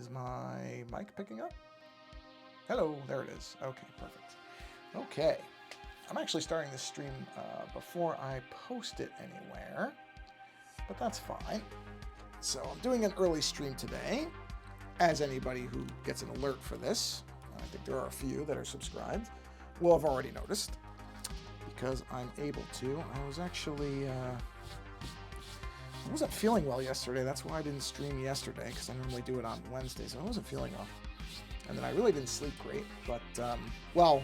Is my mic picking up? Hello, there it is. Okay, perfect. Okay, I'm actually starting this stream before I post it anywhere, but that's fine. So I'm doing an early stream today, as anybody who gets an alert for this, I think there are a few that are subscribed, will have already noticed, because I'm able to. I was actually, I wasn't feeling well yesterday. That's why I didn't stream yesterday, because I normally do it on Wednesdays. So I wasn't feeling well. And then I really didn't sleep great, but, well,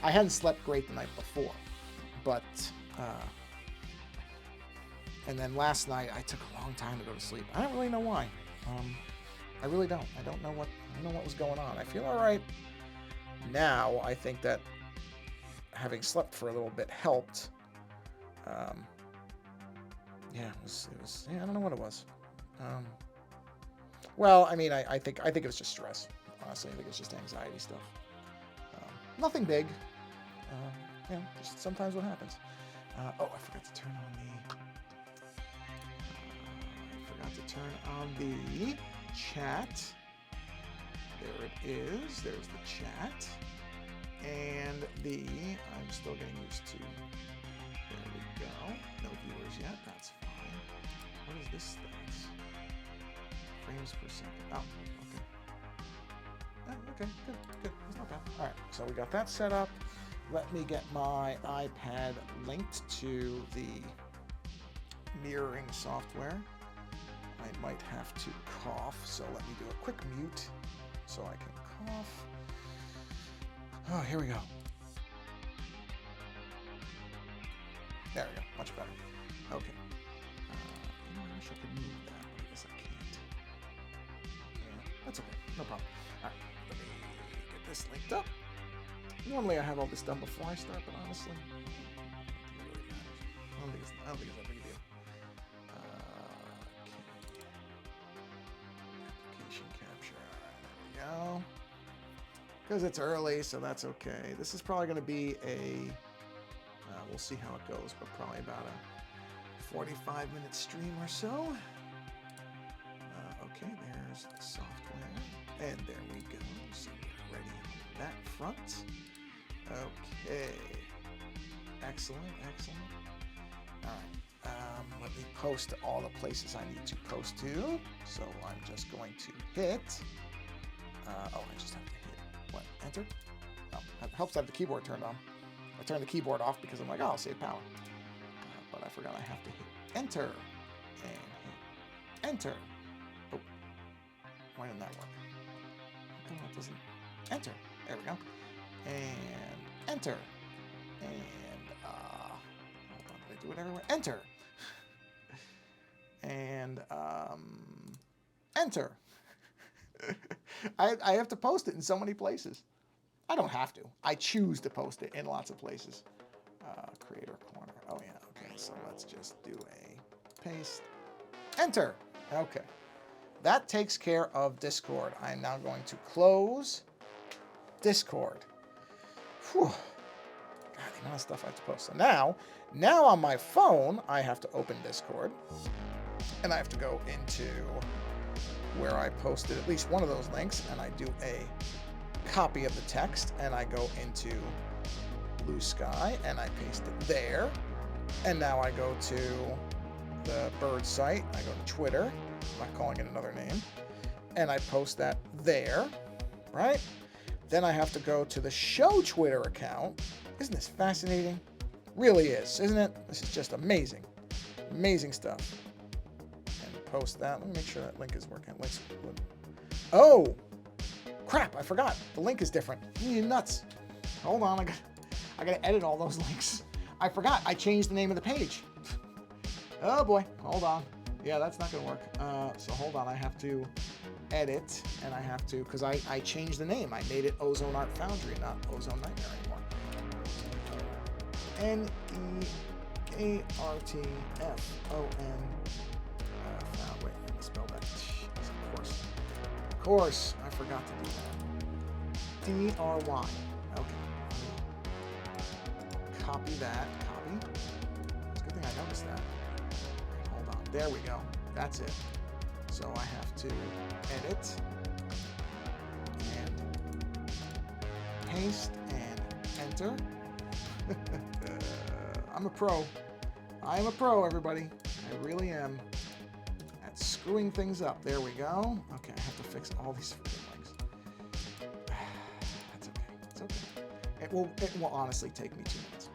I hadn't slept great the night before, but, and then last night I took a long time to go to sleep. I don't really know why. I really don't. I don't know what was going on. I feel all right now. I think that having slept for a little bit helped. Yeah, it was. Yeah, I don't know what it was. Well, I mean, I think it was just stress. Honestly, I think it's just anxiety stuff. Nothing big. Yeah, just sometimes what happens. Oh, I forgot to turn on the chat. There it is. There's the chat. And I'm still getting used to. There we go. No viewers yet. That's fine. What is this stats? Frames per second. Oh, okay. Okay, good. That's not bad. All right, so we got that set up. Let me get my iPad linked to the mirroring software. I might have to cough, so let me do a quick mute so I can cough. Oh, here we go. There we go, much better. Okay. I wish I could move that, but I guess I can't. Yeah, that's okay, no problem. All right, let me get this linked up. Normally I have all this done before I start, but honestly, it really matters. I don't think it's that big a deal. Okay. Application capture. There we go. Because it's early, so that's okay. This is probably going to be we'll see how it goes, but probably about a 45-minute stream or so. Okay, there's the software. And there we go. So we're ready on that front. Okay. Excellent. All right. Let me post to all the places I need to post to. So I'm just going to hit. I just have to hit what? Enter? Oh, it helps to have the keyboard turned on. I turned the keyboard off because I'm like, oh, I'll save power. But I forgot I have to hit enter and hit enter. Oh, why didn't that work? How come that doesn't enter? There we go. And enter. And hold on, did I do it everywhere? Enter. And enter. I have to post it in so many places. I don't have to. I choose to post it in lots of places. Creator corner. Oh yeah. Okay. So let's just do a paste. Enter. Okay. That takes care of Discord. I am now going to close Discord. Whew. God, the amount of stuff I have to post. So now on my phone, I have to open Discord. And I have to go into where I posted at least one of those links. And I do a copy of the text. And I go into Blue Sky. And I paste it there. And now I go to the bird site. I go to Twitter. I'm not calling it another name. And I post that there. Right? Then I have to go to the show Twitter account. Isn't this fascinating? Really is, isn't it? This is just amazing. Amazing stuff. And post that. Let me make sure that link is working. Oh! Crap, I forgot. The link is different. You nuts. Hold on, I gotta edit all those links. I forgot. I changed the name of the page. Oh boy. Hold on. Yeah, that's not gonna work. So hold on. I have to edit, and I have to, because I changed the name. I made it Ozone Art Foundry, not Ozone Nightmare anymore. Neartfon. Wait, let me spell that. Jeez, of course, I forgot to do that. D-R-Y. Okay. Copy that. Copy. It's a good thing I noticed that. Hold on. There we go. That's it. So I have to edit. paste and enter. I'm a pro. I am a pro, everybody. I really am at screwing things up. There we go. Okay, I have to fix all these freaking links. That's okay. It's okay. It will honestly take me 2 minutes.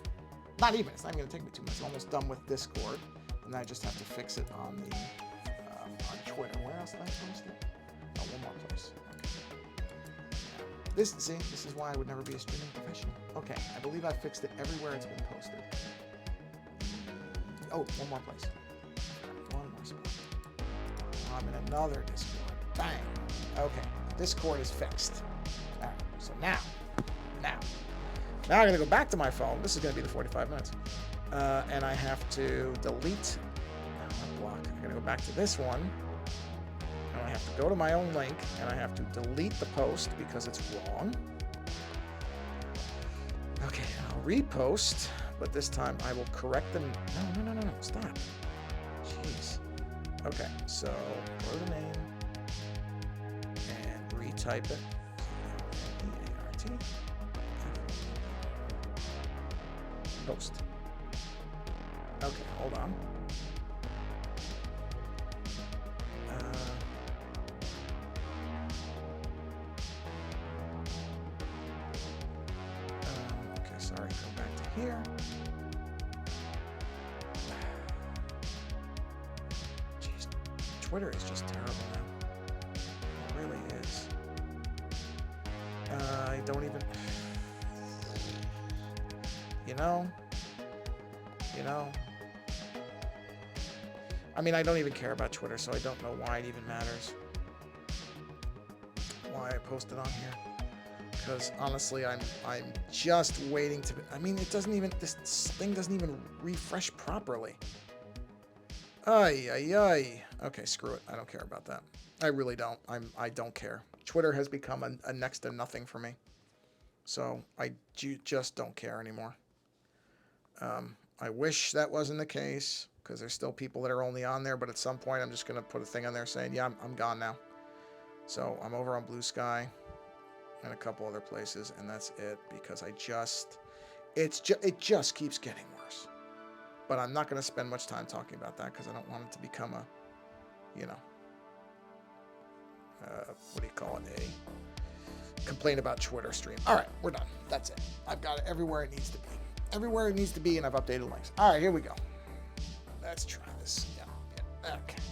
Not even. It's not even going to take me 2 minutes. I'm almost done with Discord, and then I just have to fix it on the on Twitter. Where else did I post it? Oh, one more place. Okay. This is why I would never be a streaming professional. Okay, I believe I fixed it everywhere it's been posted. Oh, one more place. One more spot. I'm in another Discord. Bang. Okay, Discord is fixed. All right, so now I'm going to go back to my phone. This is going to be the 45 minutes. And I have to delete. No, not block. I'm going to go back to this one. And I have to go to my own link. And I have to delete the post because it's wrong. Okay, I'll repost. But this time I will correct them. No. Stop. Jeez. Okay, so go to the name. And retype it. E-A-R-T. Post. Okay, hold on. Okay, sorry, go back to here. Jeez, Twitter is just terrible now. It really is. I don't even... You know, I mean, I don't even care about Twitter, so I don't know why it even matters. Why I posted on here. Because honestly, I'm just waiting to, I mean, it doesn't even, this thing doesn't even refresh properly. Ay. Okay, screw it. I don't care about that. I really don't. I don't care. Twitter has become a next to nothing for me. So I just don't care anymore. I wish that wasn't the case, because there's still people that are only on there, but at some point I'm just going to put a thing on there saying, yeah, I'm gone now. So I'm over on Blue Sky and a couple other places, and that's it, because it just keeps getting worse. But I'm not going to spend much time talking about that, because I don't want it to become a, what do you call it, a complain about Twitter stream. All right, we're done. That's it. I've got it everywhere it needs to be. Everywhere it needs to be, and I've updated links. All right, here we go. Let's try this. Yeah, okay.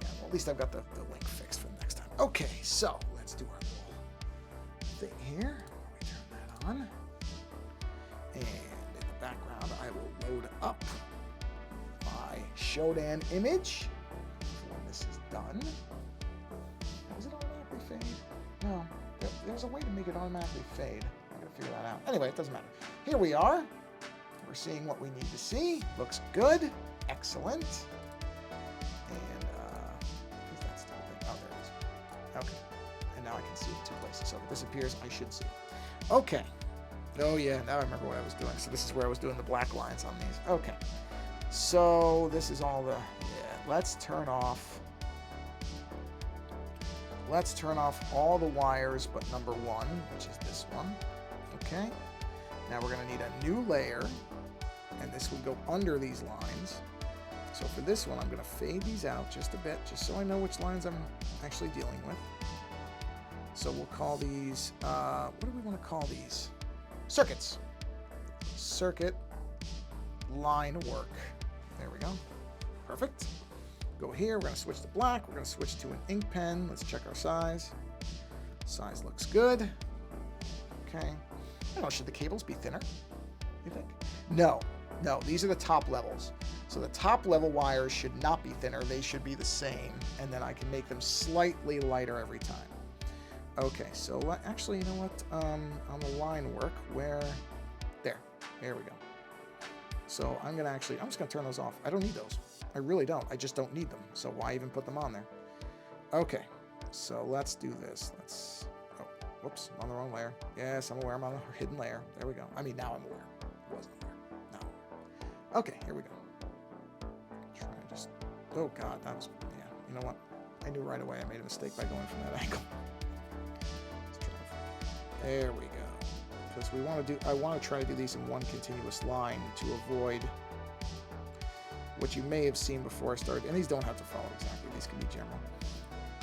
Yeah, well, at least I've got the link fixed for the next time. Okay, so let's do our little thing here. We turn that on. And in the background, I will load up my Shodan image when this is done. Was it automatically fade? No, there's a way to make it automatically fade. I'm going to figure that out. Anyway, it doesn't matter. Here we are. We're seeing what we need to see. Looks good. Excellent. And, is that still a thing? Oh, there it is. Okay. And now I can see it 2 places. So if it disappears, I should see it. Okay. Oh, yeah. Now I remember what I was doing. So this is where I was doing the black lines on these. Okay. So this is all the... Yeah. Let's turn off all the wires but number 1, which is this one. Okay. Now we're going to need a new layer, and this will go under these lines. So for this one, I'm going to fade these out just a bit, just so I know which lines I'm actually dealing with. So we'll call these, what do we want to call these? Circuits. Circuit line work. There we go. Perfect. Go here, we're going to switch to black. We're going to switch to an ink pen. Let's check our size. Size looks good. Okay. I don't know, should the cables be thinner, you think? No, these are the top levels. So the top level wires should not be thinner. They should be the same. And then I can make them slightly lighter every time. Okay, so actually, you know what? On the line work, there we go. So I'm just gonna turn those off. I don't need those. I really don't. I just don't need them. So why even put them on there? Okay, so let's do this. Whoops, I'm on the wrong layer. Yes, I'm aware I'm on a hidden layer. There we go. I mean, now I'm aware. Wasn't aware. Now I'm aware. Okay, here we go. Try to just... Oh, God, that was... Yeah, you know what? I knew right away I made a mistake by going from that angle. Let's try it. There we go. because I want to try to do these in one continuous line to avoid what you may have seen before I started. And these don't have to follow exactly. These can be general.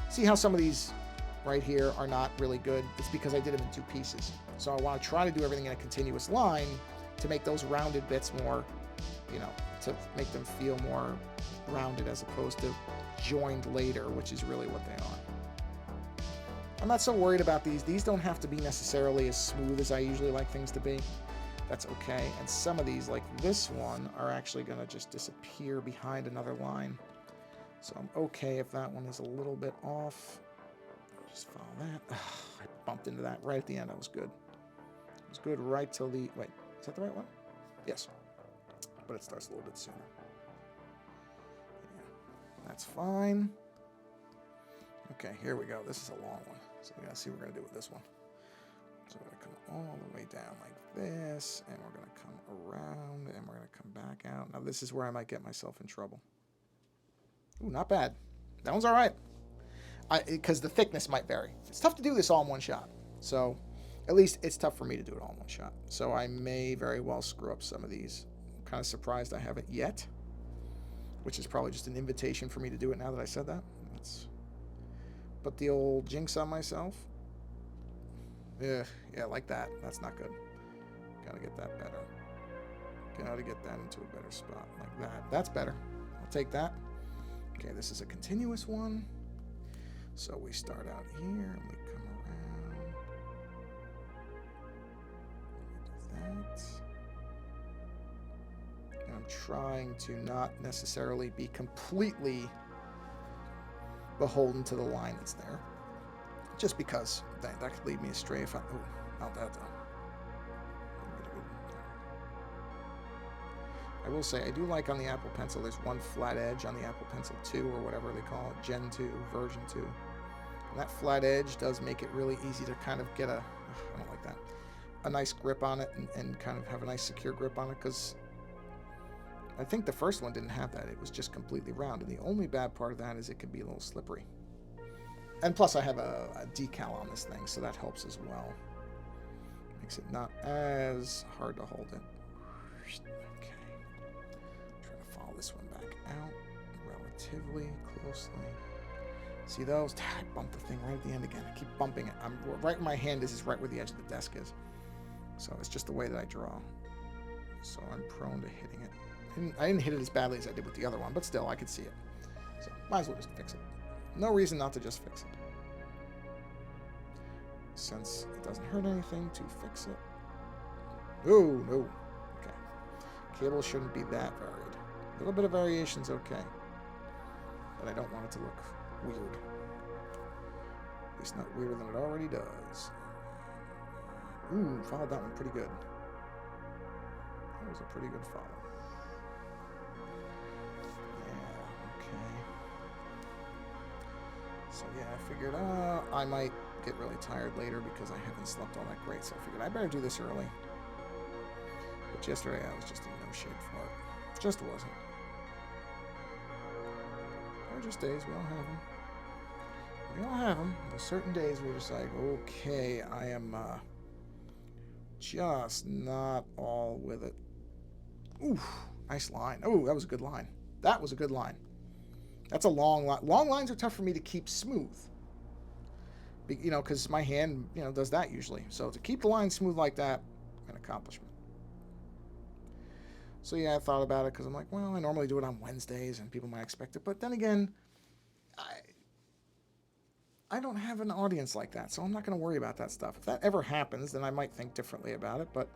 See how some of these right here are not really good? It's because I did them in 2 pieces. So I want to try to do everything in a continuous line to make those rounded bits more, you know, to make them feel more rounded as opposed to joined later, which is really what they are. I'm not so worried about these. These don't have to be necessarily as smooth as I usually like things to be. That's okay. And some of these, like this one, are actually going to just disappear behind another line. So I'm okay if that one is a little bit off. Just follow that. I bumped into that right at the end. That was good. It was good right till the... Wait, is that the right one? Yes. But it starts a little bit sooner. Yeah, that's fine. Okay, here we go. This is a long one. So we gotta see what we're gonna do with this one. So we're gonna come all the way down like this, and we're gonna come around, and we're gonna come back out. Now this is where I might get myself in trouble. Ooh, not bad. That one's all right. Because the thickness might vary. It's tough to do this all in one shot. So at least it's tough for me to do it all in one shot. So I may very well screw up some of these. I'm kind of surprised I haven't yet, which is probably just an invitation for me to do it now that I said that. But the old jinx on myself. Yeah, like that. That's not good. Gotta get that better. Gotta get that into a better spot like that. That's better. I'll take that. Okay, this is a continuous one. So we start out here and we come around. We do that. And I'm trying to not necessarily be completely beholden to the line that's there, just because that could lead me astray if I... Oh, not that though. I will say, I do like on the Apple Pencil, there's one flat edge on the Apple Pencil 2, or whatever they call it, Gen 2, version 2. And that flat edge does make it really easy to kind of get a... I don't like that. A nice grip on it, and kind of have a nice secure grip on it, because I think the first one didn't have that. It was just completely round. And the only bad part of that is it can be a little slippery. And plus I have a decal on this thing, so that helps as well. Makes it not as hard to hold it. Okay. Try to follow this one back out relatively closely. See those? I bumped the thing right at the end again. I keep bumping it. Right where my hand is right where the edge of the desk is. So it's just the way that I draw. So I'm prone to hitting it. I didn't hit it as badly as I did with the other one, but still, I could see it. So, might as well just fix it. No reason not to just fix it. Since it doesn't hurt anything to fix it. Oh, no. Okay. Cable shouldn't be that varied. A little bit of variation's okay. But I don't want it to look weird. At least not weirder than it already does. Ooh, followed that one pretty good. That was a pretty good follow. So yeah, I figured I might get really tired later because I haven't slept all that great. So I figured I better do this early. But yesterday I was just in no shape for it. Just wasn't. They're just days. We all have them. We all have them. There's certain days where you're just like, okay, I am just not all with it. Ooh, nice line. Oh, that was a good line. That was a good line. That's a long line. Long lines are tough for me to keep smooth. You know, because my hand, you know, does that usually. So to keep the line smooth like that, an accomplishment. So yeah, I thought about it because I'm like, well, I normally do it on Wednesdays and people might expect it. But then again, I don't have an audience like that, so I'm not going to worry about that stuff. If that ever happens, then I might think differently about it. But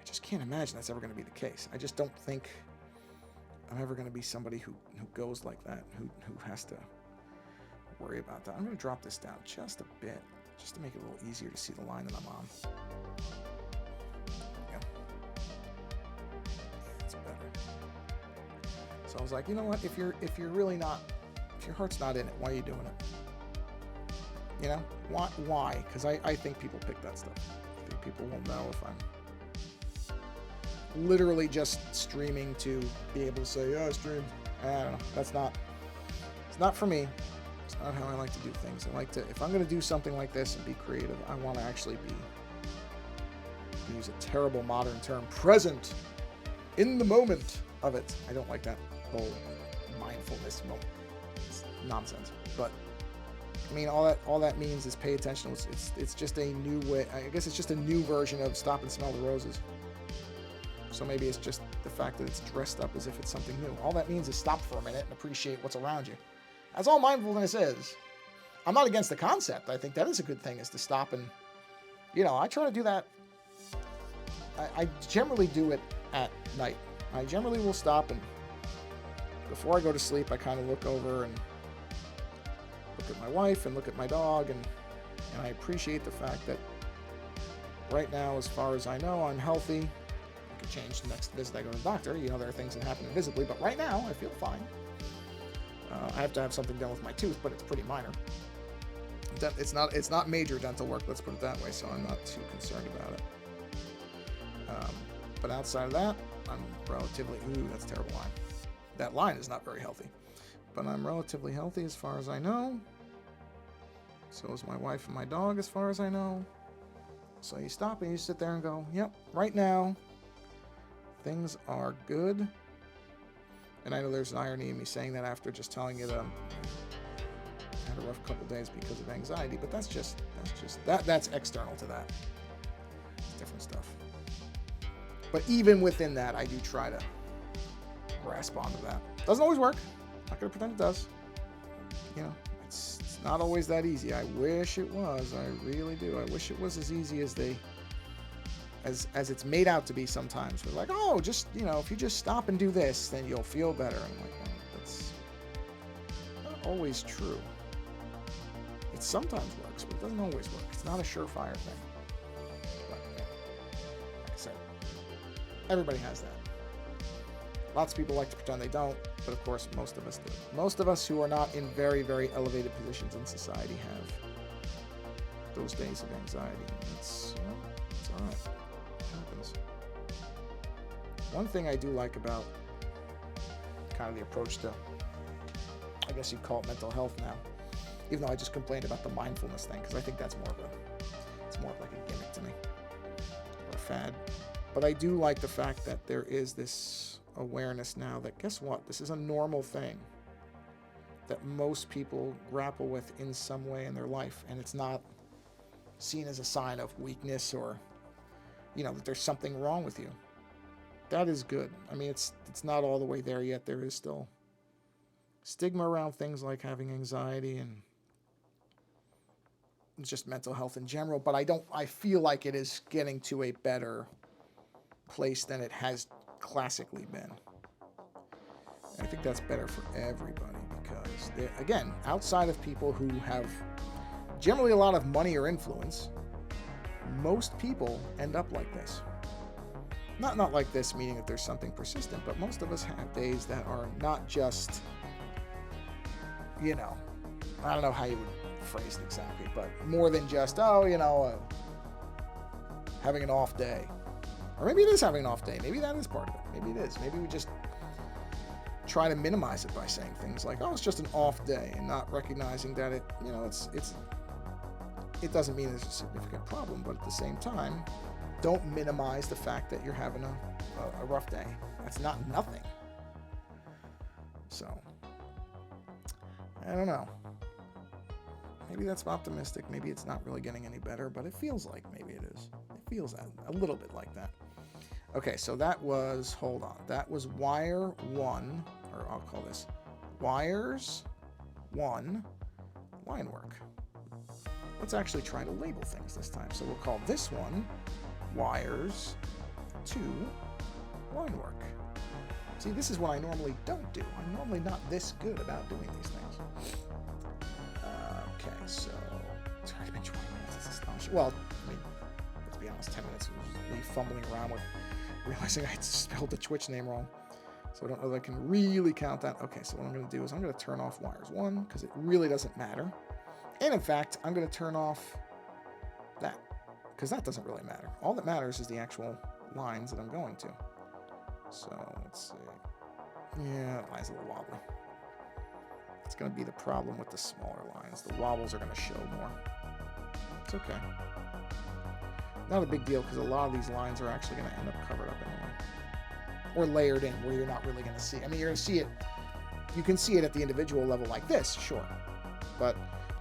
I just can't imagine that's ever going to be the case. I just don't think I'm ever going to be somebody who goes like that, who has to worry about that. I'm going to drop this down just a bit, just to make it a little easier to see the line that I'm on. There we go. That's better. So I was like, you know what? If you're really not, if your heart's not in it, why are you doing it? You know, why? Because I think people pick that stuff. I think people will know if I'm literally just streaming to be able to say, yeah, I stream. I don't know. It's not for me. It's not how I like to do things. I like to, if I'm going to do something like this and be creative, I want to actually be to use a terrible modern term, present, in the moment of it. I don't like that whole mindfulness moment. It's nonsense. But I mean, all that means is pay attention. It's just a new way. I guess it's just a new version of stop and smell the roses. So maybe it's just the fact that it's dressed up as if it's something new. All that means is stop for a minute and appreciate what's around you. That's all mindfulness is. I'm not against the concept. I think that is a good thing, is to stop and, I try to do that. I generally do it at night. I generally will stop, and before I go to sleep, I kind of look over and look at my wife and look at my dog, and I appreciate the fact that right now, as far as I know, I'm healthy. It could change the next visit I go to the doctor. There are things that happen invisibly, but right now I feel fine. I have to have something done with my tooth, but it's pretty minor. It's not major dental work, let's put it that way, so I'm not too concerned about it. But outside of that, I'm relatively... Ooh, that's a terrible line. That line is not very healthy. But I'm relatively healthy as far as I know. So is my wife and my dog as far as I know. So you stop and you sit there and go, yep, right now, things are good. And I know there's an irony in me saying that after just telling you that I had a rough couple days because of anxiety, but that's external to that. It's different stuff. But even within that, I do try to grasp onto that. Doesn't always work. Not gonna pretend it does. It's not always that easy. I wish it was. I really do. I wish it was as easy as as it's made out to be sometimes. We're like, oh, just, if you just stop and do this, then you'll feel better. I'm like, well, that's not always true. It sometimes works, but it doesn't always work. It's not a surefire thing. But, like I said, everybody has that. Lots of people like to pretend they don't, but of course, most of us do. Most of us who are not in very, very elevated positions in society have those days of anxiety. It's all right. It happens. One thing I do like about kind of the approach to, I guess you'd call it mental health now, even though I just complained about the mindfulness thing, because I think that's it's more of like a gimmick to me, or a fad. But I do like the fact that there is this awareness now that, guess what, this is a normal thing that most people grapple with in some way in their life, and it's not seen as a sign of weakness or, that there's something wrong with you. That is good. I mean, it's not all the way there yet. There is still stigma around things like having anxiety and just mental health in general, but I feel like it is getting to a better place than it has classically been. And I think that's better for everybody because, again, outside of people who have generally a lot of money or influence, most people end up like this. Not like this, meaning that there's something persistent, but most of us have days that are not just, I don't know how you would phrase it exactly, but more than just, having an off day. Or maybe it is having an off day. Maybe that is part of it. Maybe it is. Maybe we just try to minimize it by saying things like, oh, it's just an off day, and not recognizing that it doesn't mean there's a significant problem, but at the same time, don't minimize the fact that you're having a rough day. That's not nothing. So, I don't know. Maybe that's optimistic. Maybe it's not really getting any better, but it feels like maybe it is. It feels a little bit like that. Okay, so that was, that was wire 1, or I'll call this wires 1, line work. Let's actually try to label things this time. So we'll call this one wires 2, line work. See, this is what I normally don't do. I'm normally not this good about doing these things. Okay, so it's already been 20 minutes. It's astonishing. Well, I mean, let's be honest, 10 minutes was me fumbling around with realizing I had spelled the Twitch name wrong. So I don't know that I can really count that. Okay, so what I'm going to do is I'm going to turn off wires 1 because it really doesn't matter. And in fact, I'm going to turn off that because that doesn't really matter. All that matters is the actual lines that I'm going to. So let's see. Yeah, that line's a little wobbly. It's going to be the problem with the smaller lines. The wobbles are going to show more. It's okay. Not a big deal because a lot of these lines are actually going to end up covered up anyway. Or layered in where you're not really going to see. I mean, you're going to see it. You can see it at the individual level like this, sure. But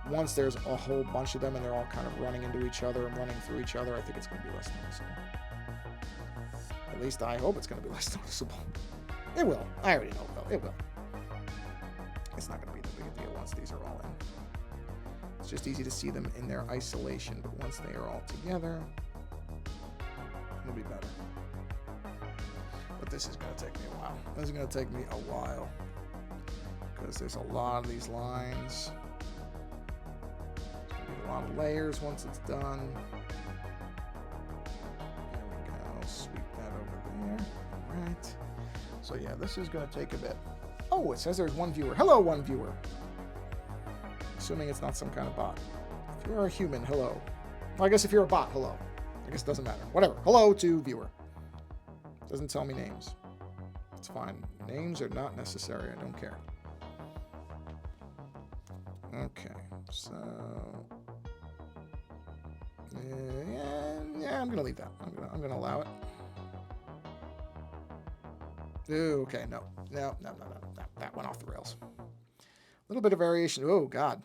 once there's a whole bunch of them and they're all kind of running into each other and running through each other, I think it's going to be less noticeable. At least I hope it's going to be less noticeable. It will. I already know it will. It will. It's not going to be that big a deal once these are all in. It's just easy to see them in their isolation, but once they are all together, it'll be better. But this is going to take me a while. This is going to take me a while because there's a lot of these lines. There's going to be a lot of layers once it's done. There we go. Sweep that over there. All right. So yeah, this is going to take a bit. Oh, it says there's one viewer. Hello, one viewer. Assuming it's not some kind of bot. If you're a human, hello. Well, I guess if you're a bot, hello. I guess it doesn't matter. Whatever. Hello to viewer. Doesn't tell me names. It's fine. Names are not necessary. I don't care. Okay. So... yeah, I'm going to leave that. I'm gonna allow it. Ooh, okay, no. No. That went off the rails. A little bit of variation. Oh, God.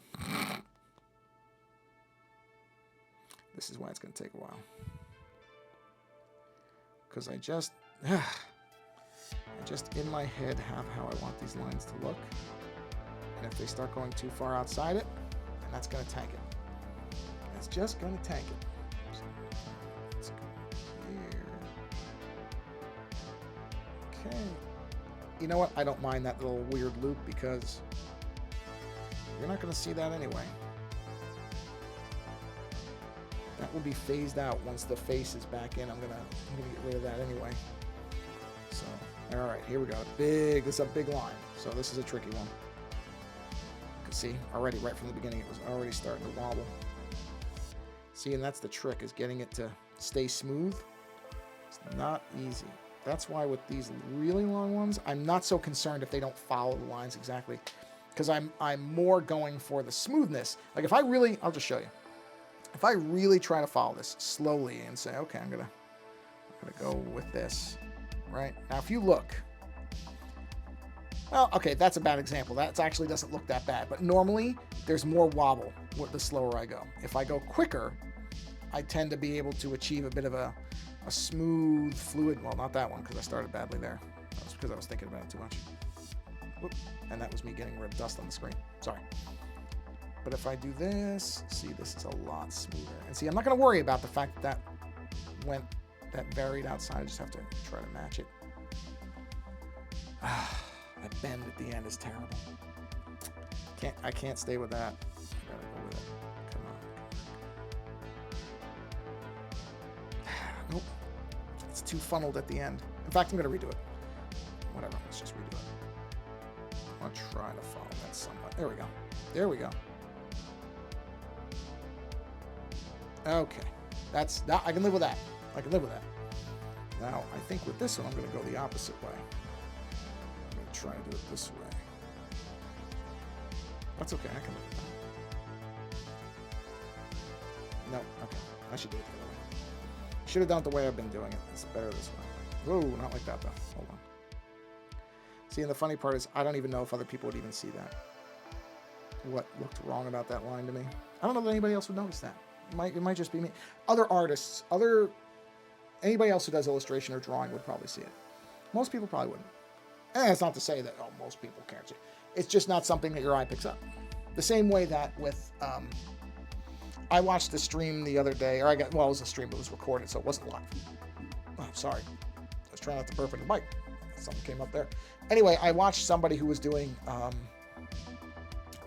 This is why it's going to take a while. Because I just in my head have how I want these lines to look. And if they start going too far outside it, then that's going to tank it. It's just going to tank it. So let's go here. Okay. You know what? I don't mind that little weird loop because you're not going to see that anyway. That will be phased out once the face is back in. I'm gonna get rid of that anyway. So, all right, here we go. This is a big line. So this is a tricky one. You can see already right from the beginning it was already starting to wobble. See, and that's the trick, is getting it to stay smooth. It's not easy. That's why with these really long ones, I'm not so concerned if they don't follow the lines exactly, because I'm more going for the smoothness. Like if I really, I'll just show you. If I really try to follow this slowly and say, okay, I'm gonna go with this, right? Now, if you look, well, okay, that's a bad example. That actually doesn't look that bad, but normally there's more wobble the slower I go. If I go quicker, I tend to be able to achieve a bit of a smooth, fluid, well, not that one, because I started badly there. That's because I was thinking about it too much. Whoop. And that was me getting rid of dust on the screen. Sorry. But if I do this, see, this is a lot smoother. And see, I'm not going to worry about the fact that that varied outside. I just have to try to match it. That bend at the end is terrible. I can't stay with that. I gotta go with it. Come on. Nope. It's too funneled at the end. In fact, I'm going to redo it. Whatever, let's just redo it. I'm going to try to follow that somewhat. There we go. There we go. Okay, that's that. I can live with that. I can live with that. Now, I think with this one, I'm going to go the opposite way. I'm going to try to do it this way. That's okay. I can live with that. No, okay. I should do it the other way. Should have done it the way I've been doing it. It's better this way. Whoa, not like that though. Hold on. See, and the funny part is, I don't even know if other people would even see that. What looked wrong about that line to me? I don't know that anybody else would notice that. It might just be me. Other artists, anybody else who does illustration or drawing would probably see it. Most people probably wouldn't. And that's not to say that, most people can't see it. It's just not something that your eye picks up. The same way that with, I watched the stream the other day, it was a stream, but it was recorded, so it wasn't live. Oh, sorry. I was trying not to burp in the mic. Something came up there. Anyway, I watched somebody who was doing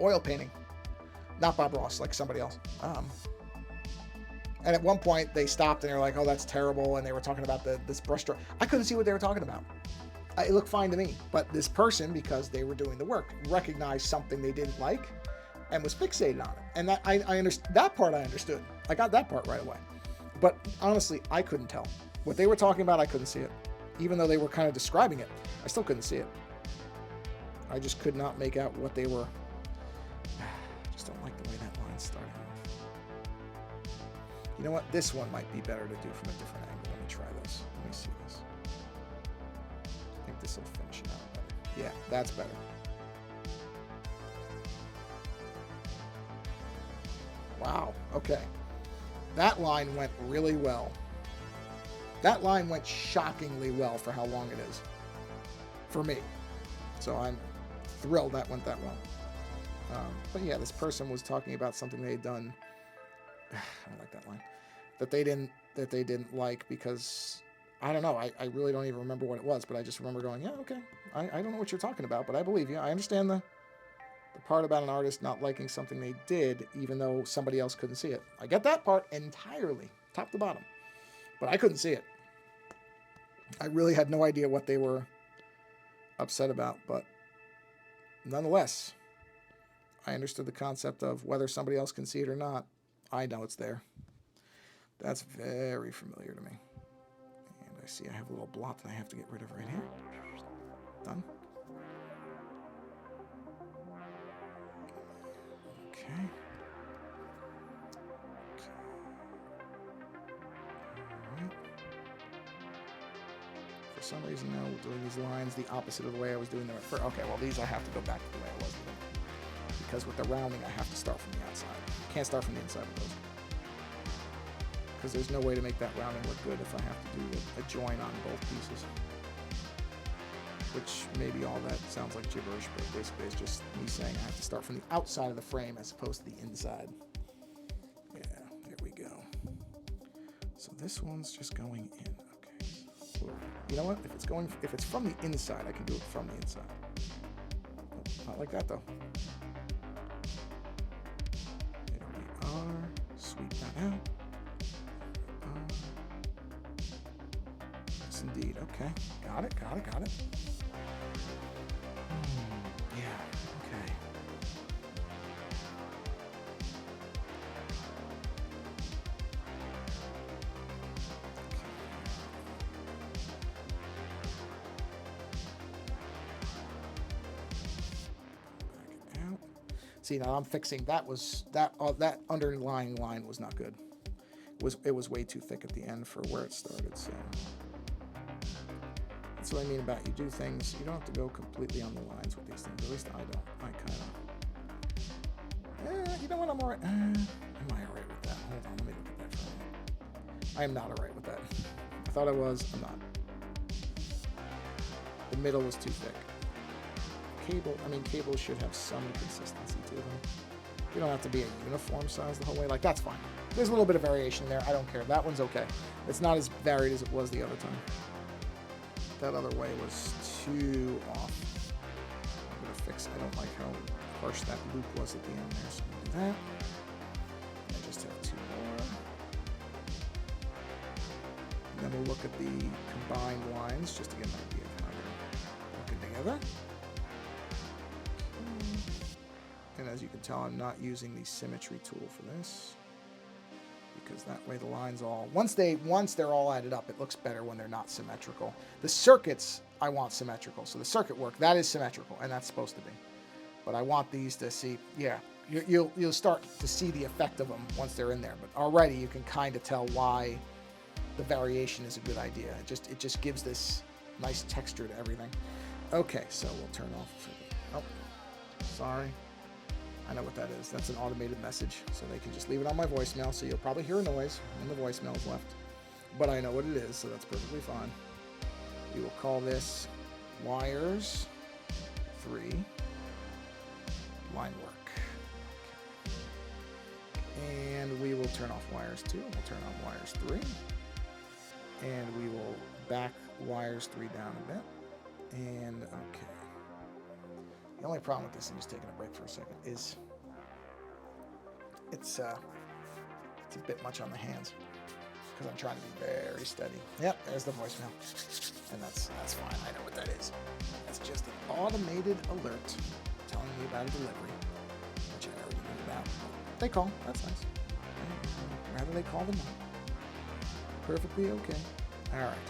oil painting. Not Bob Ross, like somebody else. And at one point, they stopped and they were like, oh, that's terrible. And they were talking about this brush stroke. I couldn't see what they were talking about. It looked fine to me. But this person, because they were doing the work, recognized something they didn't like and was fixated on it. And that that part I understood. I got that part right away. But honestly, I couldn't tell. What they were talking about, I couldn't see it. Even though they were kind of describing it, I still couldn't see it. I just could not make out what they were. I just don't like the way that line started. You know what? This one might be better to do from a different angle. Let me try this. Let me see this. I think this will finish it out better. Yeah, that's better. Wow. Okay. That line went really well. That line went shockingly well for how long it is. For me. So I'm thrilled that went that well. But yeah, this person was talking about something they had done. I don't like that line. That they didn't like because I don't know. I really don't even remember what it was, but I just remember going, yeah, okay. I don't know what you're talking about, but I believe you. I understand the part about an artist not liking something they did, even though somebody else couldn't see it. I get that part entirely, top to bottom. But I couldn't see it. I really had no idea what they were upset about, but nonetheless, I understood the concept of whether somebody else can see it or not. I know it's there. That's very familiar to me. And I see I have a little blot that I have to get rid of right here. Done. Okay. Alright. For some reason now, doing these lines the opposite of the way I was doing them at first. Okay, well these I have to go back to the way I was doing them. Because with the rounding, I have to start from the outside. Can't start from the inside of those. Because there's no way to make that rounding look good if I have to do a join on both pieces. Which maybe all that sounds like gibberish, but basically it's just me saying I have to start from the outside of the frame as opposed to the inside. Yeah, there we go. So this one's just going in. Okay. Well, you know what? If it's from the inside, I can do it from the inside. Oh, not like that though. There we are. Sweep that out. Yes, indeed. Okay. Got it. Yeah, okay. Back it out. See, now I'm fixing that underlying line was not good. It was way too thick at the end for where it started, so that's what I mean about you do things. You don't have to go completely on the lines with these things. At least I don't. I kind of. You know what? I'm alright. Am I alright with that? Hold on. Let me look at that for a minute. I am not alright with that. I thought I was. I'm not. The middle was too thick. Cables should have some consistency to them. You don't have to be a uniform size the whole way. Like, that's fine. There's a little bit of variation there. I don't care. That one's okay. It's not as varied as it was the other time. That other way was too off. I'm going to fix. I don't like how harsh that loop was at the end there, so I'm going to do that. I just have two more. And then we'll look at the combined lines just to get an idea of how they're working together. Okay. And as you can tell, I'm not using the symmetry tool for this. Because that way the lines all, once they're all added up, it looks better when they're not symmetrical. The circuits I want symmetrical, so the circuit work that is symmetrical, and that's supposed to be. But I want these to see, yeah, you'll start to see the effect of them once they're in there. But already you can kind of tell why the variation is a good idea. It just gives this nice texture to everything. Okay, so we'll turn off. Oh, sorry. I know what that is. That's an automated message, so they can just leave it on my voicemail, so you'll probably hear a noise when the voicemail is left. But I know what it is, so that's perfectly fine. We will call this wires 3 line work. Okay. And we will turn off wires 2, and we'll turn on wires 3. And we will back wires 3 down a bit. And okay. The only problem with this, I'm just taking a break for a second, is it's a bit much on the hands because I'm trying to be very steady. Yep, there's the voicemail, and that's fine. I know what that is. That's just an automated alert telling me about a delivery, which I already knew about. They call. That's nice. Rather they call than not. Perfectly okay. All right.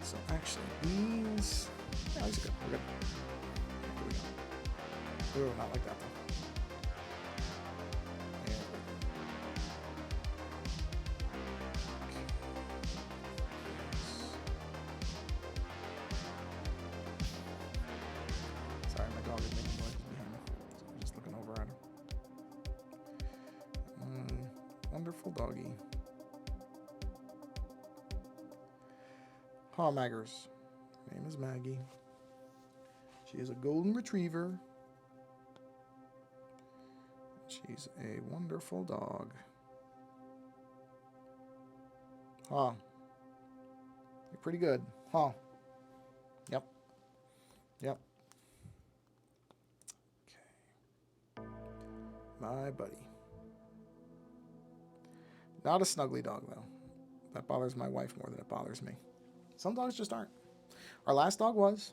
So actually, these are good. We're good. Ooh, not like that though. dog, I think. My wife is behind me. So I'm just looking over at her. Wonderful doggy. Maggers. Her name is Maggie. She is a golden retriever. She's a wonderful dog. You're pretty good. Yep. Yep. Okay. My buddy. Not a snuggly dog, though. That bothers my wife more than it bothers me. Some dogs just aren't. Our last dog was.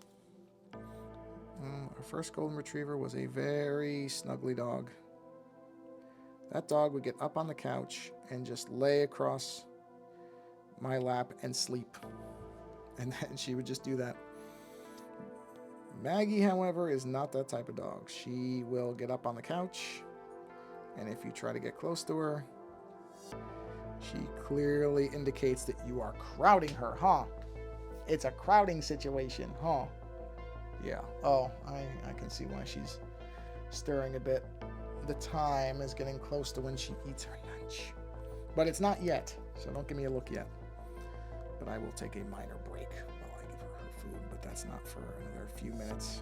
Our first golden retriever was a very snuggly dog. That dog would get up on the couch and just lay across my lap and sleep. And then she would just do that. Maggie, however, is not that type of dog. She will get up on the couch, and if you try to get close to her, she clearly indicates that you are crowding her, It's a crowding situation, Yeah. Oh, I can see why she's stirring a bit. The time is getting close to when she eats her lunch. But it's not yet, so don't give me a look yet. But I will take a minor break while I give her her food, but that's not for another few minutes.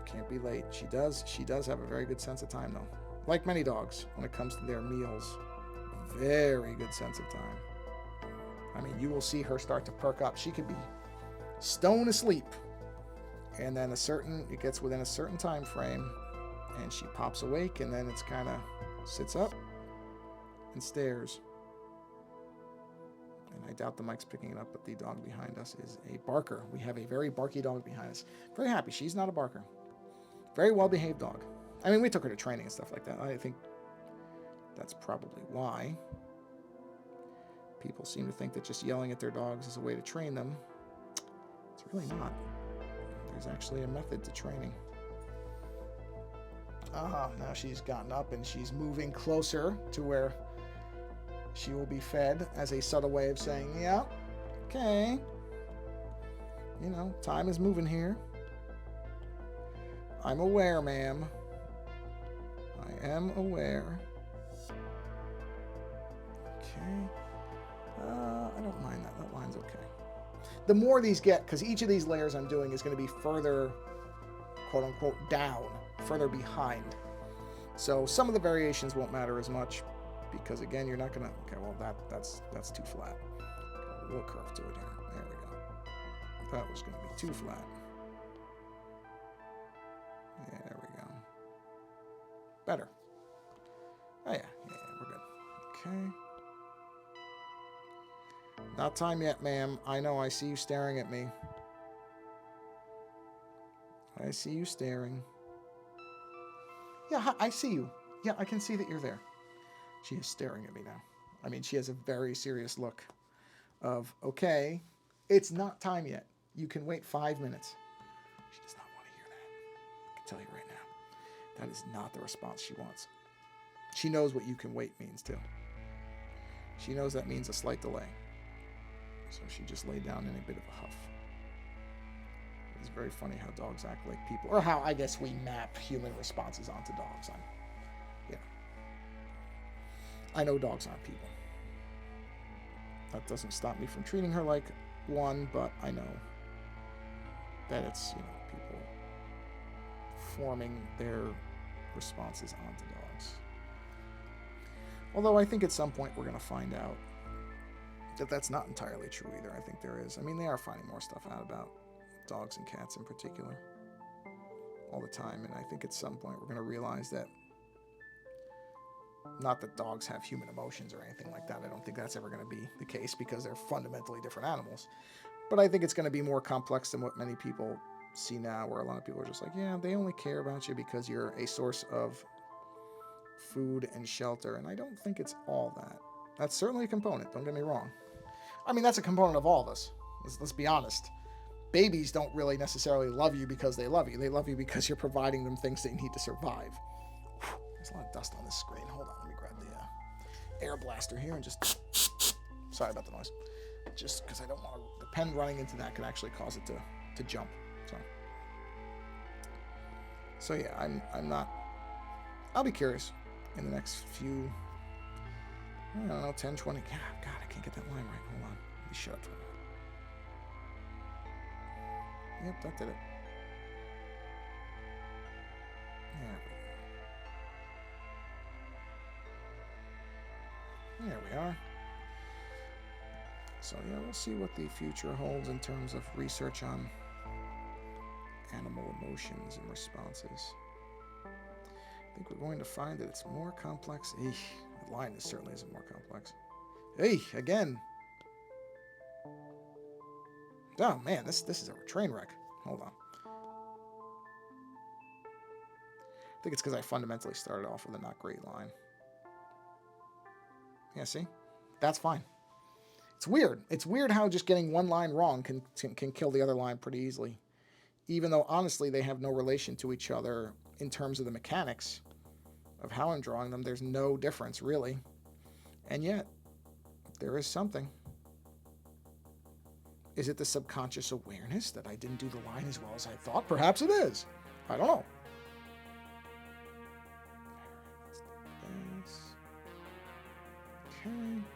Can't be late. She does have a very good sense of time, though. Like many dogs, when it comes to their meals, very good sense of time. I mean, you will see her start to perk up. She could be stone asleep, and then it gets within a certain time frame, and she pops awake, and then it's kind of sits up and stares. And I doubt the mic's picking it up, but the dog behind us is a barker. We have a very barky dog behind us. Very happy. She's not a barker. Very well-behaved dog. I mean, we took her to training and stuff like that. I think that's probably why people seem to think that just yelling at their dogs is a way to train them. It's really not. There's actually a method to training. Now she's gotten up and she's moving closer to where she will be fed as a subtle way of saying, yeah, okay. You know, time is moving here. I'm aware, ma'am. I am aware. Okay. I don't mind that. That line's okay. The more these get, because each of these layers I'm doing is going to be further, quote unquote, down, further behind. So some of the variations won't matter as much because, again, you're not going to, okay, well, that's too flat. A little curve to it here. There we go. That was going to be too flat. Yeah, there we go. Better. Oh, yeah, we're good. Okay. Not time yet, ma'am. I know, I see you staring at me. I see you staring. Yeah, I see you. Yeah, I can see that you're there. She is staring at me now. I mean, she has a very serious look of, okay, it's not time yet. You can wait 5 minutes. She does not want to hear that. I can tell you right now. That is not the response she wants. She knows what you can wait means, too. She knows that means a slight delay. So she just laid down in a bit of a huff. It's very funny how dogs act like people, or how I guess we map human responses onto dogs. I know dogs aren't people. That doesn't stop me from treating her like one, but I know that it's, people forming their responses onto dogs. Although I think at some point we're going to find out that that's not entirely true either. I think there is. I mean, they are finding more stuff out about dogs and cats in particular all the time, and I think at some point we're going to realize that, not that dogs have human emotions or anything like that. I don't think that's ever going to be the case because they're fundamentally different animals. But I think it's going to be more complex than what many people see now, where a lot of people are just like, yeah, they only care about you because you're a source of food and shelter. And I don't think it's all that. That's certainly a component, don't get me wrong. I mean, that's a component of all of us. Let's be honest. Babies don't really necessarily love you because they love you. They love you because you're providing them things they need to survive. Whew, there's a lot of dust on this screen. Hold on, let me grab the air blaster here and just... Sorry about the noise. Just because I don't want the pen running into that could actually cause it to jump. So So yeah, I'm not. I'll be curious in the next few, I don't know, 10, 20. God, I can't get that line right. Hold on. Let me shut up for a minute. Yep, that did it. There we are. So yeah, we'll see what the future holds in terms of research on animal emotions and responses. I think we're going to find that it's more complex. Eesh, the line certainly isn't more complex. Hey, again. Oh man, this is a train wreck. Hold on. I think it's because I fundamentally started off with a not great line. Yeah, see? That's fine. It's weird. It's weird how just getting one line wrong can kill the other line pretty easily. Even though, honestly, they have no relation to each other in terms of the mechanics of how I'm drawing them. There's no difference, really. And yet, there is something. Is it the subconscious awareness that I didn't do the line as well as I thought? Perhaps it is. I don't know. Okay.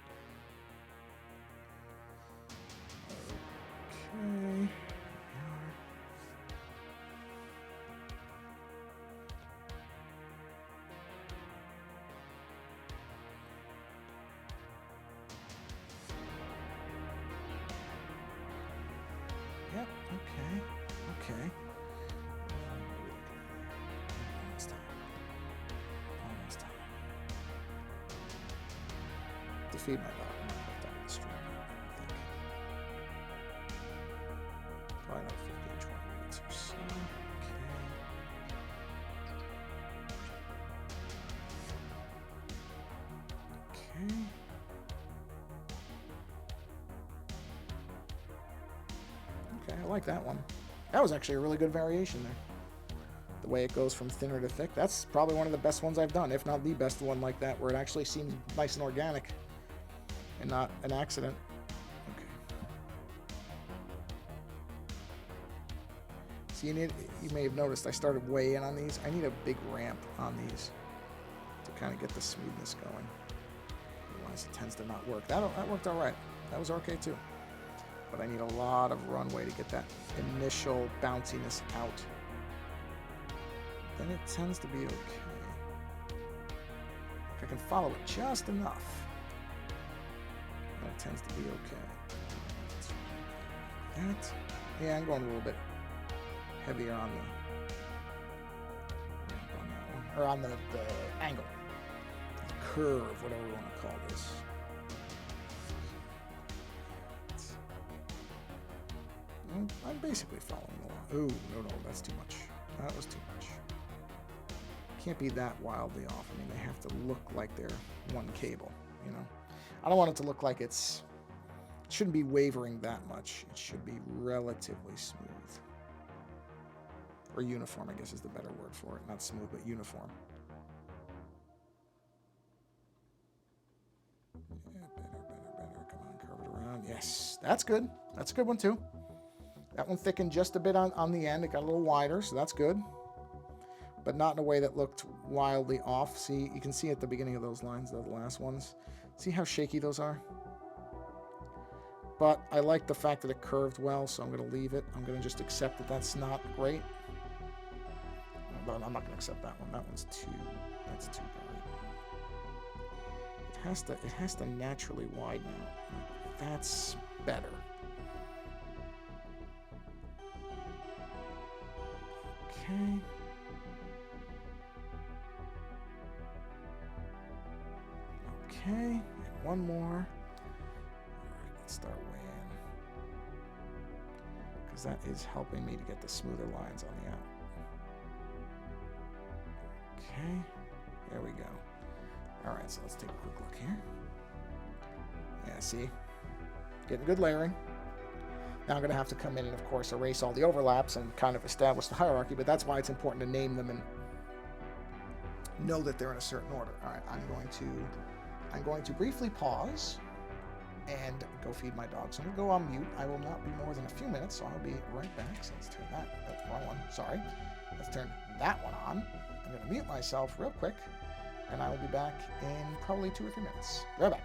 Okay. Yep, okay. Almost time. To feed my dog. I'm going to put that on the stream, I think. Probably like 15, 20 minutes or so. Okay. Okay, I like that one. That was actually a really good variation there. The way it goes from thinner to thick. That's probably one of the best ones I've done, if not the best one like that, where it actually seems nice and organic and not an accident. Okay. So you may have noticed I started way in on these. I need a big ramp on these to kind of get the smoothness going. Otherwise it tends to not work. That worked all right. That was okay too. But I need a lot of runway to get that initial bounciness out. Then it tends to be okay. If I can follow it just enough, then it tends to be okay. That, yeah, I'm going a little bit heavier on that one, or on the angle, the curve, whatever we want to call this. I'm basically following along. Ooh, no, that's too much. That was too much. Can't be that wildly off. I mean, they have to look like they're one cable, you know? I don't want it to look like it shouldn't be wavering that much. It should be relatively smooth. Or uniform, I guess is the better word for it. Not smooth, but uniform. Yeah, better. Come on, curve it around. Yes, that's good. That's a good one, too. That one thickened just a bit on the end. It got a little wider, so that's good. But not in a way that looked wildly off. See, you can see at the beginning of those lines, the last ones. See how shaky those are? But I like the fact that it curved well, so I'm going to leave it. I'm going to just accept that that's not great. But I'm not going to accept that one. That one's that's too bright. It has to naturally widen out. That's better. Okay. Okay, and one more. All right, let's start weighing. Because that is helping me to get the smoother lines on the out. Okay, there we go. All right, so let's take a quick look here. Yeah, see? Getting good layering. Now I'm going to have to come in and, of course, erase all the overlaps and kind of establish the hierarchy, but that's why it's important to name them and know that they're in a certain order. All right, I'm going to briefly pause and go feed my dog. So I'm going to go on mute. I will not be more than a few minutes, so I'll be right back. So let's turn that. That's the wrong one. Sorry. Let's turn that one on. I'm going to mute myself real quick, and I will be back in probably 2 or 3 minutes. Be right back.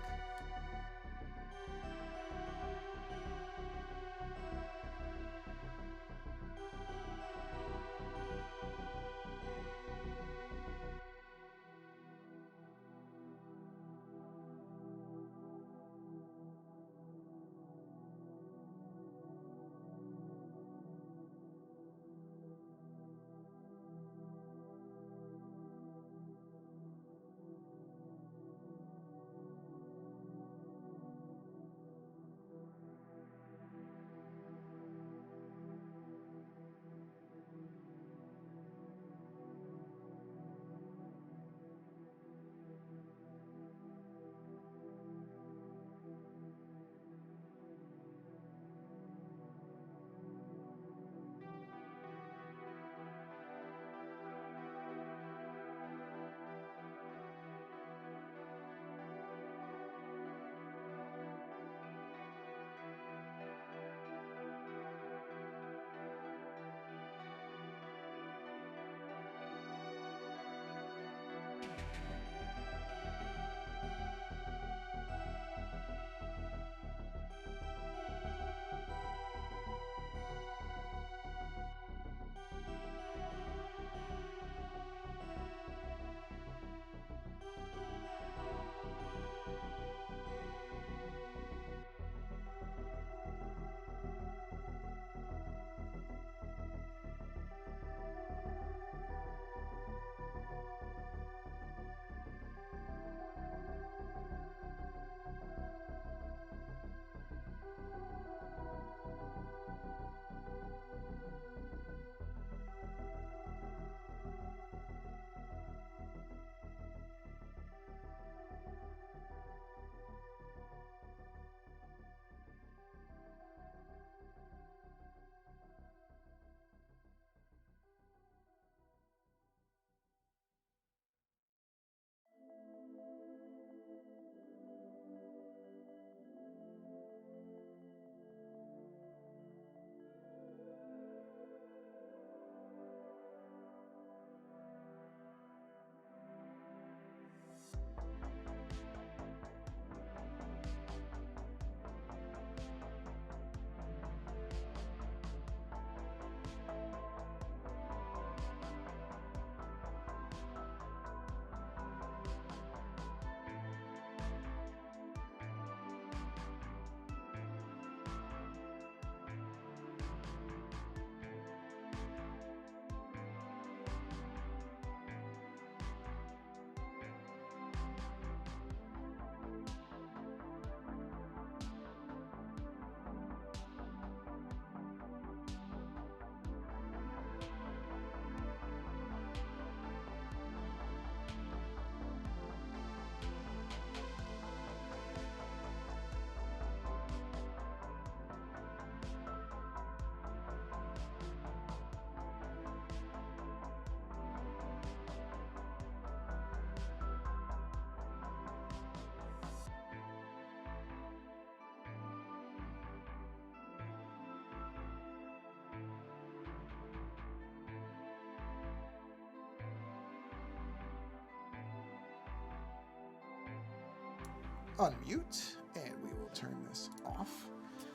Unmute, and we will turn this off.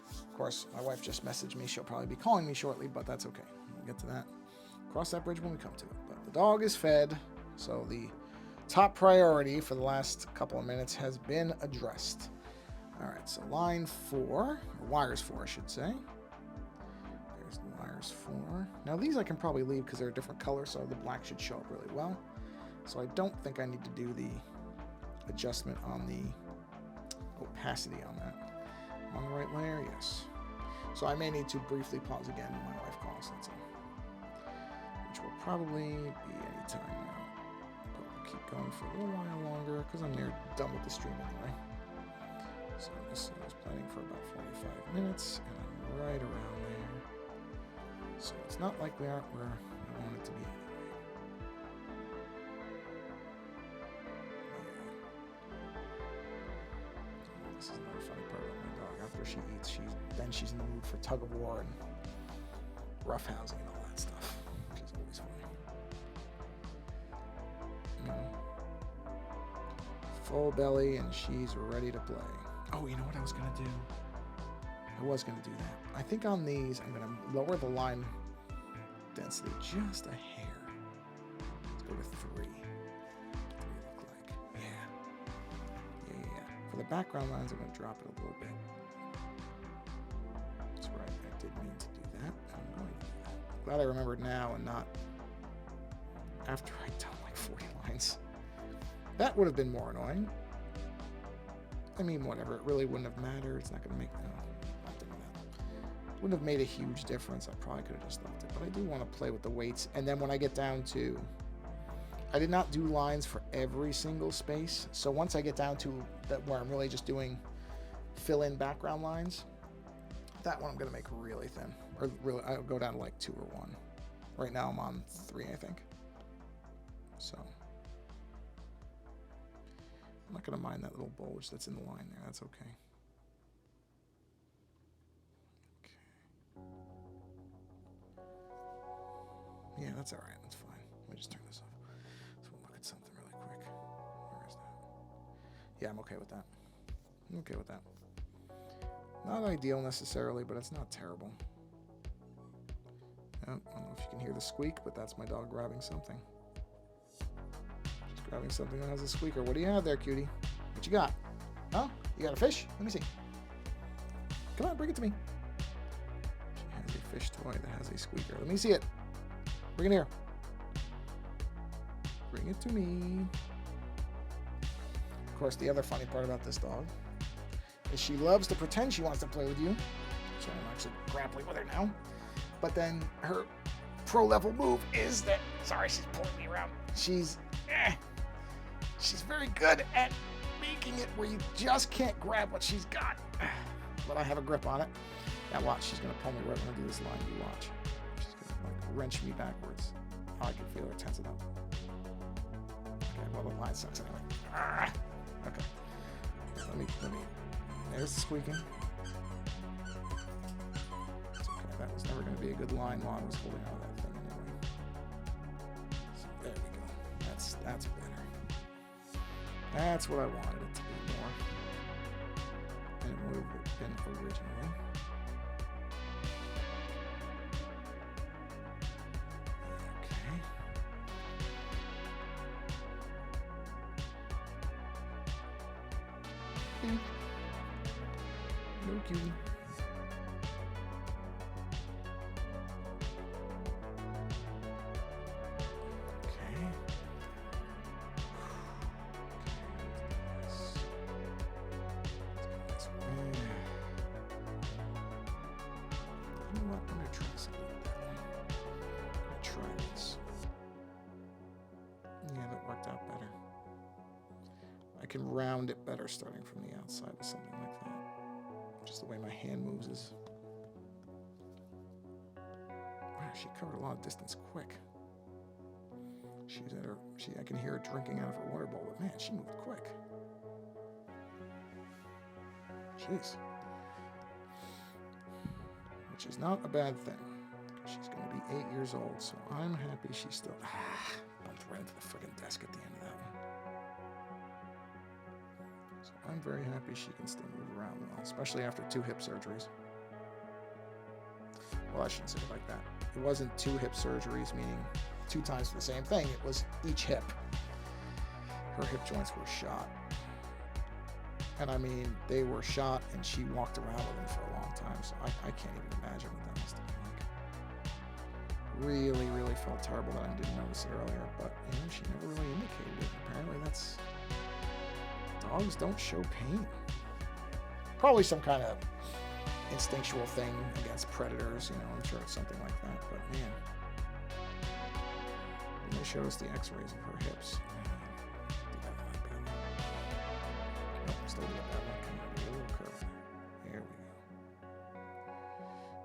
Of course, my wife just messaged me. She'll probably be calling me shortly, but that's okay. We'll get to that. Cross that bridge when we come to it. But the dog is fed, so the top priority for the last couple of minutes has been addressed. All right, so line 4, or wires 4, I should say. There's the wires 4. Now these I can probably leave because they're a different color, so the black should show up really well. So I don't think I need to do the adjustment on the opacity on that. I'm on the right layer, yes. So I may need to briefly pause again when my wife calls, that's all. Which will probably be any time now. But we'll keep going for a little while longer because I'm near done with the stream anyway. So this is planning for about 45 minutes, and I'm right around there. So it's not like we aren't where I want it to be. This is another funny part about my dog. After she eats, she's in the mood for tug of war and roughhousing and all that stuff, which is always funny. Full belly, and she's ready to play. Oh, you know what I was going to do? I was going to do that. I think on these, I'm going to lower the line density just a hair. Let's go to 3. 3 look like. Yeah. For the background lines, I'm going to drop it a little bit. That's right. I did mean to do that. I'm going to do that. Glad I remembered now and not after I'd done like 40 lines. That would have been more annoying. I mean, whatever. It really wouldn't have mattered. It's not going to make... No, not doing that. Wouldn't have made a huge difference. I probably could have just left it. But I do want to play with the weights. And then when I get down to... I did not do lines for every single space. So once I get down to that where I'm really just doing fill-in background lines, that one I'm going to make really thin. Or really, I'll go down to like 2 or 1. Right now I'm on 3, I think. So... I'm not going to mind that little bulge that's in the line there. That's okay. Yeah, that's all right. That's fine. Let me just turn this off. So we'll look at something really quick. Where is that? Yeah, I'm okay with that. I'm okay with that. Not ideal necessarily, but it's not terrible. Oh, I don't know if you can hear the squeak, but that's my dog grabbing something. Grabbing something that has a squeaker. What do you have there, cutie? What you got? Huh? You got a fish? Let me see. Come on, bring it to me. She has a fish toy that has a squeaker. Let me see it. Bring it here. Bring it to me. Of course, the other funny part about this dog is she loves to pretend she wants to play with you. So I'm actually grappling with her now. But then her pro level move is that... Sorry, she's pulling me around. She's very good at making it where you just can't grab what she's got. But I have a grip on it. Now watch, she's going to pull me right when I do this line. You watch. She's going to like wrench me backwards. Oh, I can feel her tense it up. Okay, well the line sucks anyway. Okay. Let me. There's the squeaking. It's okay, that was never going to be a good line while I was holding on to that thing anyway. So there we go. That's better. That's what I wanted it to be more. And it would have been originally. Okay. No cutie. Can round it better starting from the outside with something like that. Just the way my hand moves is... Wow, she covered a lot of distance quick. She's at her... I can hear her drinking out of her water bowl, but man, she moved quick. Jeez. Which is not a bad thing. She's going to be 8 years old, so I'm happy she's still... bumped right into the friggin' desk at the end of that one. I'm very happy she can still move around well, especially after 2 hip surgeries. Well, I shouldn't say it like that. It wasn't 2 hip surgeries, meaning 2 times for the same thing. It was each hip. Her hip joints were shot. And I mean, they were shot and she walked around with them for a long time, so I can't even imagine what that must have been like. Really, really felt terrible that I didn't notice it earlier, but you know, she never really indicated it. Apparently that's... Dogs don't show pain. Probably some kind of instinctual thing against predators, you know, I'm sure it's something like that, but man. When they showed us the x-rays of her hips. Did that like that? Nope, still did that one. Come on, a little curve. There we go.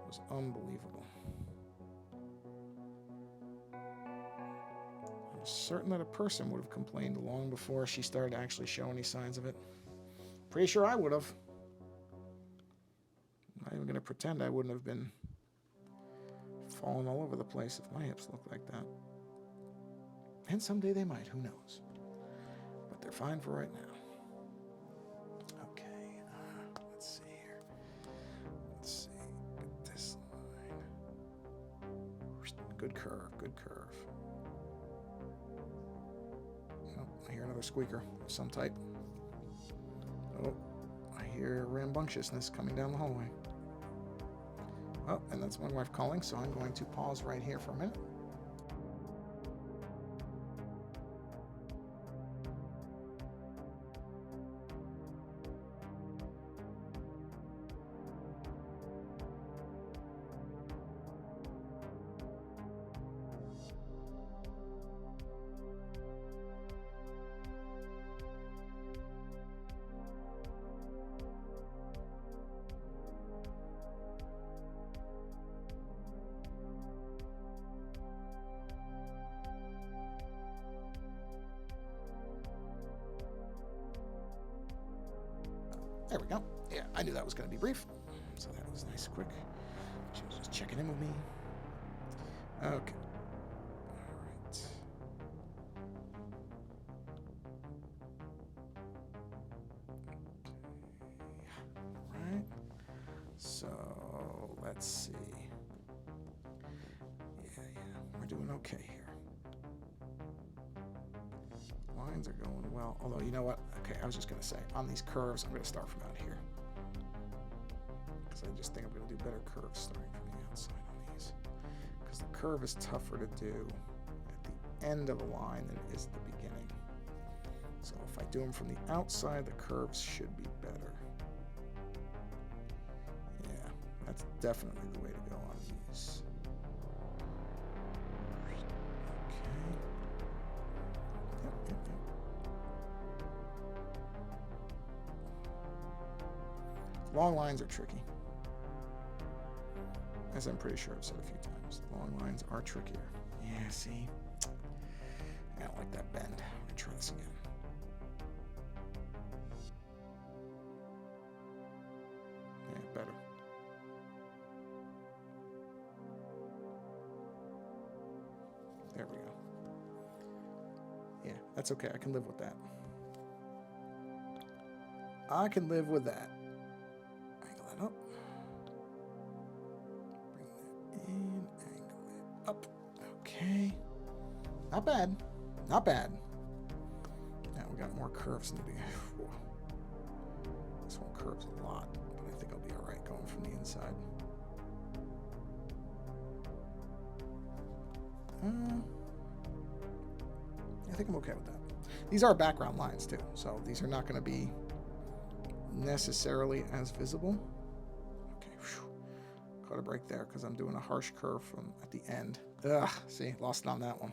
It was unbelievable. I'm certain that a person would have complained long before she started to actually show any signs of it. Pretty sure I would have. I'm not even going to pretend I wouldn't have been falling all over the place if my hips looked like that. And someday they might, who knows. But they're fine for right now. curve, good curve. Oh, I hear another squeaker of some type. Oh, I hear rambunctiousness coming down the hallway. Oh, and that's my wife calling, so I'm going to pause right here for a minute. There we go. Yeah, I knew that was going to be brief. So that was nice, quick. She was just checking in with me. Okay. All right. All right. So let's see. Yeah, we're doing okay here. Lines are going well. Although, you know what? Okay, I was just going to say, on these curves, I'm going to start from out here. Because I just think I'm going to do better curves starting from the outside on these. Because the curve is tougher to do at the end of a line than it is at the beginning. So if I do them from the outside, the curves should be better. Yeah, that's definitely the way to go on these. Long lines are tricky. As I'm pretty sure I've said a few times. Long lines are trickier. Yeah, see? I don't like that bend. I'm going to try this again. Yeah, better. There we go. Yeah, that's okay. I can live with that. I can live with that. Angle that up. Bring that in. Angle it up. Okay. Not bad. Not bad. Now we got more curves to do. This one curves a lot, but I think I'll be all right going from the inside. I think I'm okay with that. These are background lines too, so these are not going to be necessarily as visible. Okay, whew. Caught a break there because I'm doing a harsh curve from at the end. Ugh, see, lost it on that one.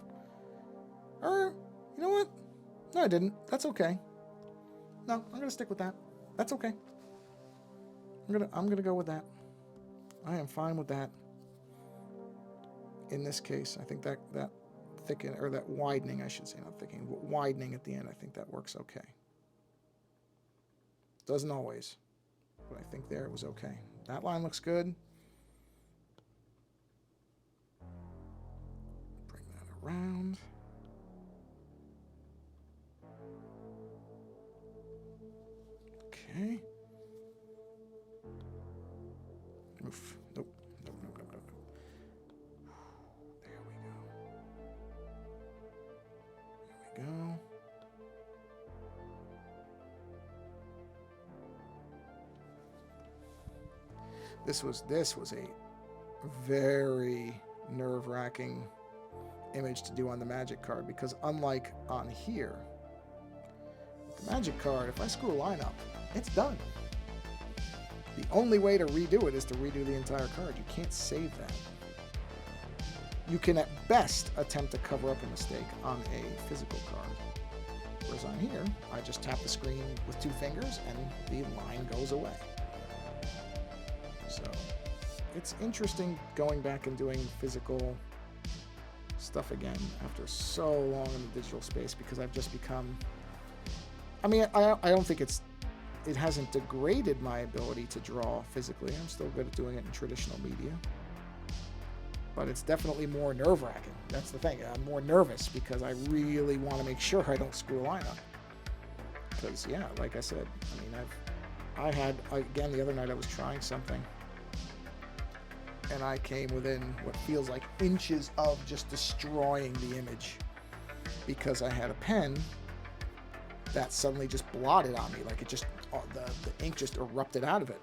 Or, you know what? No, I didn't. That's okay. No, I'm gonna stick with that. That's okay. I'm gonna go with that. I am fine with that. In this case, I think that thicken, or that widening, I should say, not thickening, but widening at the end, I think that works okay. Doesn't always, but I think there it was okay. That line looks good. Bring that around. Okay. Oof. Nope. Nope. There we go. There we go. This was a very nerve-wracking image to do on the magic card, because unlike on here, with the magic card, if I screw a line up, it's done. The only way to redo it is to redo the entire card. You can't save that. You can at best attempt to cover up a mistake on a physical card. Whereas on here, I just tap the screen with 2 fingers and the line goes away. So it's interesting going back and doing physical stuff again after so long in the digital space, because I've just become, I mean, I don't think it hasn't degraded my ability to draw physically. I'm still good at doing it in traditional media. But it's definitely more nerve-wracking. That's the thing. I'm more nervous because I really want to make sure I don't screw a line up. Because, yeah, like I said, I mean, I had, again, the other night I was trying something, and I came within what feels like inches of just destroying the image because I had a pen that suddenly just blotted on me. Like it just, the ink just erupted out of it.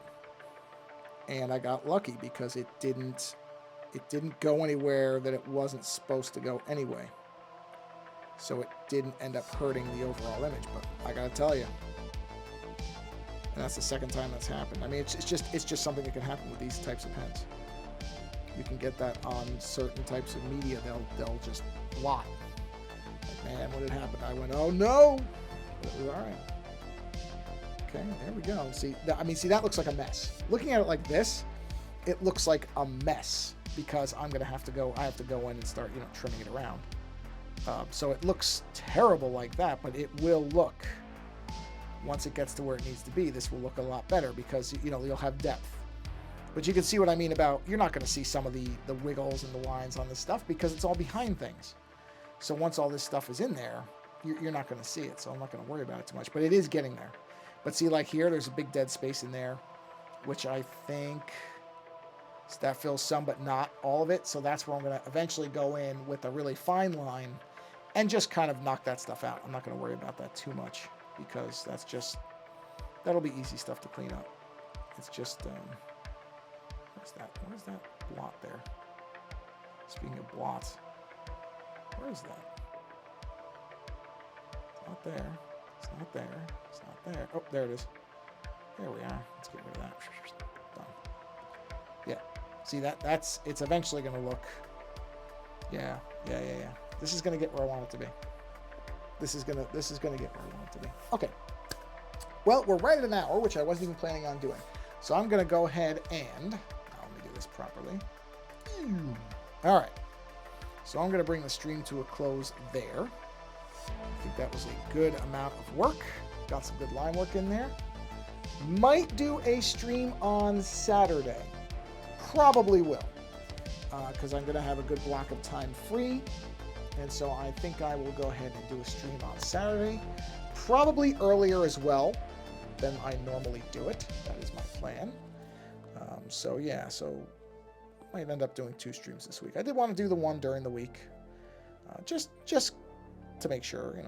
And I got lucky because it didn't go anywhere that it wasn't supposed to go anyway. So it didn't end up hurting the overall image. But I gotta tell you, and that's the second time that's happened. I mean, it's just something that can happen with these types of pens. You can get that on certain types of media. They'll just blot. Like, man, what had happened? I went, oh no! But it was all right. Okay, there we go. See, that looks like a mess. Looking at it like this, it looks like a mess because I have to go in and start, trimming it around. So it looks terrible like that, but it will look, once it gets to where it needs to be, this will look a lot better because, you'll have depth. But you can see what I mean about, you're not going to see some of the wiggles and the lines on this stuff because it's all behind things. So once all this stuff is in there, you're not going to see it. So I'm not going to worry about it too much, but it is getting there. But see, like here, there's a big dead space in there, which I think that fills some, but not all of it. So that's where I'm going to eventually go in with a really fine line and just kind of knock that stuff out. I'm not going to worry about that too much because that'll be easy stuff to clean up. It's just, where's that blot there? Speaking of blots, where is that? It's not there. It's not there. It's not there. Oh, there it is. There we are. Let's get rid of that. Done. Yeah. See it's eventually going to look. Yeah. This is going to get where I want it to be. This is going to get where I want it to be. Okay. Well, we're right at an hour, which I wasn't even planning on doing. So I'm going to go ahead and, let me do this properly. All right. So I'm going to bring the stream to a close there. I think that was a good amount of work. Got some good line work in there. Might do a stream on Saturday. Probably will. Because I'm going to have a good block of time free. And so I think I will go ahead and do a stream on Saturday. Probably earlier as well than I normally do it. That is my plan. So I might end up doing 2 streams this week. I did want to do the one during the week. Just to make sure,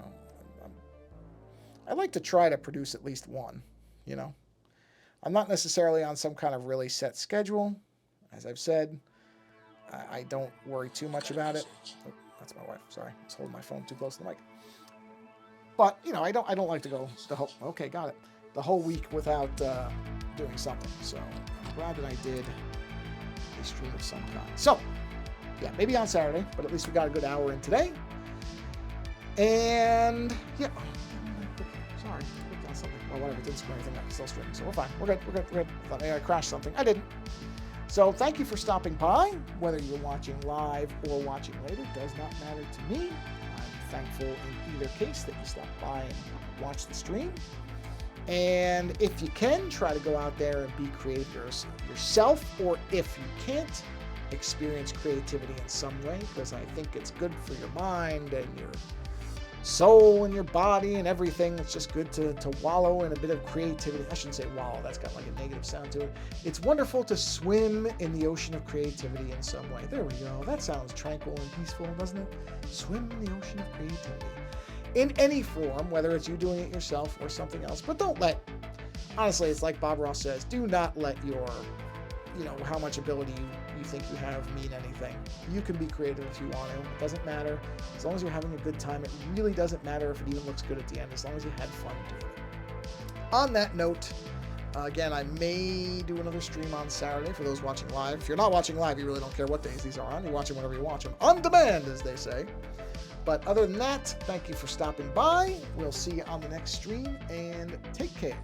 I like to try to produce at least one, I'm not necessarily on some kind of really set schedule. As I've said, I don't worry too much about it. Oh, that's my wife. Sorry, I was holding my phone too close to the mic. But, I don't like to go the whole week without doing something. So I'm glad that I did a stream of some kind. So, yeah, maybe on Saturday, but at least we got a good hour in today. And yeah, sorry, I clicked on something. Well, whatever, it didn't screw anything up. It's still streaming, so we're fine. We're good. I thought maybe I crashed something. I didn't. So thank you for stopping by. Whether you're watching live or watching later does not matter to me. I'm thankful in either case that you stopped by and watched the stream. And if you can, try to go out there and be creative yourself, or if you can't, experience creativity in some way, because I think it's good for your mind and your soul and your body and everything. It's just good to wallow in a bit of creativity. I shouldn't say wallow, that's got like a negative sound to it. It's wonderful to swim in the ocean of creativity in some way. There we go. That sounds tranquil and peaceful, doesn't it? Swim in the ocean of creativity. In any form, whether it's you doing it yourself or something else. But don't let, honestly, it's like Bob Ross says, do not let your, how much ability you think you have mean anything. You can be creative if you want to. It doesn't matter. As long as you're having a good time, it really doesn't matter if it even looks good at the end, as long as you had fun doing it. On that note, again, I may do another stream on Saturday for those watching live. If you're not watching live, you really don't care what days these are on. You're watching whenever you watch them. On demand, as they say. But other than that, thank you for stopping by. We'll see you on the next stream, and take care.